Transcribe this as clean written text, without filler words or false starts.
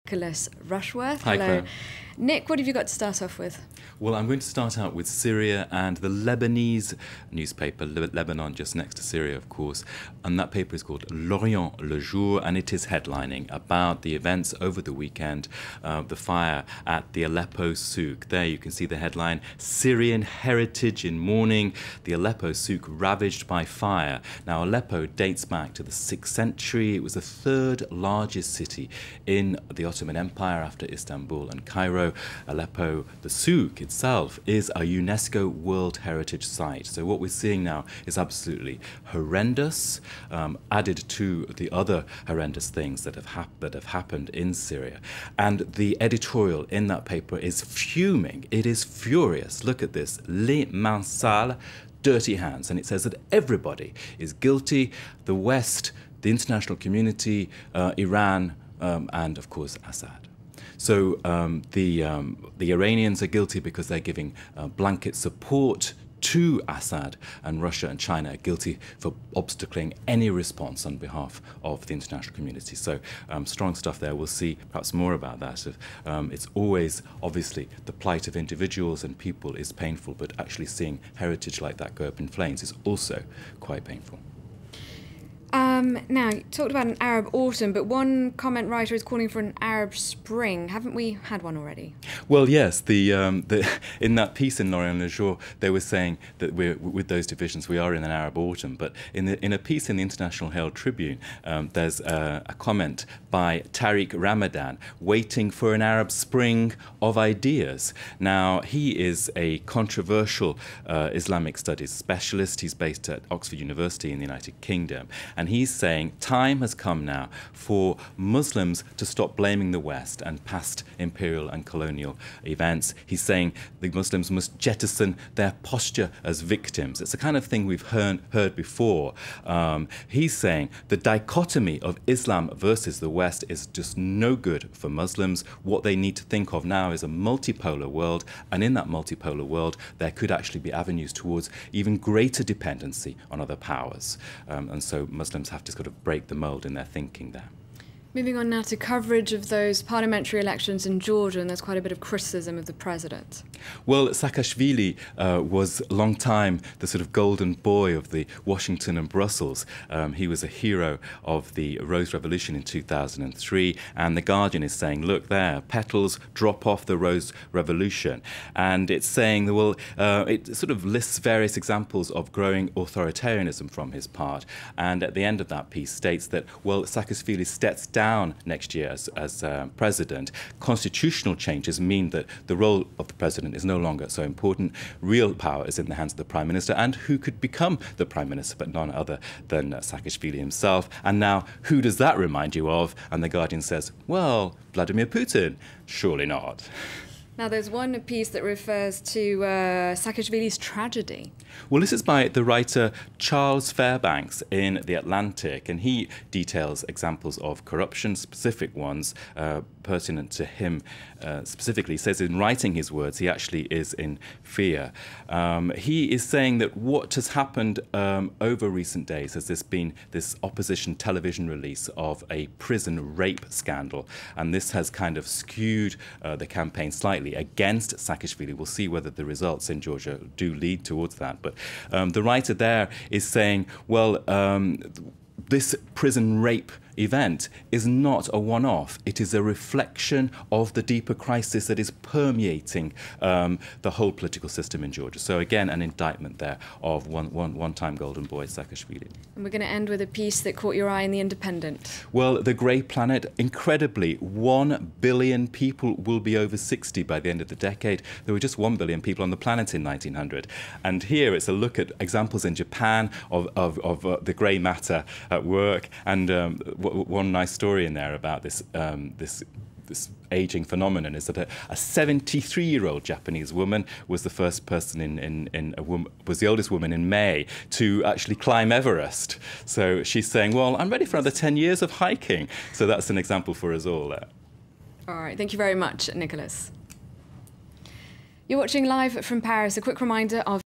Nicholas Rushworth. Hi, Hello. Claire. Nick, what have you got to start off with? Well, I'm going to start out with Syria and the Lebanese newspaper, Lebanon, just next to Syria, of course. And that paper is called L'Orient Le Jour, and it is headlining about the events over the weekend, the fire at the Aleppo souk. There you can see the headline, Syrian heritage in mourning, the Aleppo souk ravaged by fire. Now, Aleppo dates back to the 6th century. It was the third largest city in the Ottoman Empire after Istanbul and Cairo. Aleppo, the souk itself, is a UNESCO World Heritage Site. So what we're seeing now is absolutely horrendous, added to the other horrendous things that have happened in Syria. And the editorial in that paper is fuming. It is furious. Look at this. Les mains sales, dirty hands. And it says that everybody is guilty. The West, the international community, Iran, and of course Assad. So the Iranians are guilty because they're giving blanket support to Assad, and Russia and China are guilty for obstacling any response on behalf of the international community. So strong stuff there. We'll see perhaps more about that. It's always, obviously, the plight of individuals and people is painful, but actually seeing heritage like that go up in flames is also quite painful. Now, you talked about an Arab autumn, but one comment writer is calling for an Arab spring. Haven't we had one already? Well, yes. In that piece in L'Orient Le Jour, they were saying that with those divisions, we are in an Arab autumn. But in a piece in the International Herald Tribune, there's a comment by Tariq Ramadan, waiting for an Arab spring of ideas. Now, he is a controversial Islamic studies specialist. He's based at Oxford University in the United Kingdom. And he's saying time has come now for Muslims to stop blaming the West and past imperial and colonial events. He's saying the Muslims must jettison their posture as victims. It's the kind of thing we've heard before. He's saying the dichotomy of Islam versus the West is just no good for Muslims. What they need to think of now is a multipolar world, and in that multipolar world there could actually be avenues towards even greater dependency on other powers. And so Muslims have to sort of break the mold in their thinking there. Moving on now to coverage of those parliamentary elections in Georgia, and there's quite a bit of criticism of the president. Well, Saakashvili was a long time the sort of golden boy of the Washington and Brussels. He was a hero of the Rose Revolution in 2003, and The Guardian is saying, look there, petals drop off the Rose Revolution. And it's saying, well, it sort of lists various examples of growing authoritarianism from his part. And at the end of that piece states that, well, Saakashvili steps down next year as president. Constitutional changes mean that the role of the president is no longer so important. Real power is in the hands of the prime minister, and who could become the prime minister but none other than Saakashvili himself. And now, who does that remind you of? And The Guardian says, well, Vladimir Putin. Surely not. Now, there's one piece that refers to Saakashvili's tragedy. Well, this is by the writer Charles Fairbanks in The Atlantic, and he details examples of corruption, specific ones pertinent to him specifically. He says in writing his words, he actually is in fear. He is saying that what has happened over recent days has been this opposition television release of a prison rape scandal, and this has kind of skewed the campaign slightly against Saakashvili. We'll see whether the results in Georgia do lead towards that. But the writer there is saying, well, this prison rape event is not a one-off. It is a reflection of the deeper crisis that is permeating the whole political system in Georgia. So again, an indictment there of one-time golden boy Saakashvili. And we're going to end with a piece that caught your eye in The Independent. Well, the grey planet, incredibly, 1 billion people will be over 60 by the end of the decade. There were just 1 billion people on the planet in 1900. And here it's a look at examples in Japan of the grey matter at work, and one nice story in there about this this aging phenomenon is that a 73-year-old Japanese woman was the first person was the oldest woman in May to actually climb Everest. So she's saying, well, I'm ready for another 10 years of hiking. So that's an example for us all there. All right, thank you very much, Nicholas. You're watching live from Paris. A quick reminder of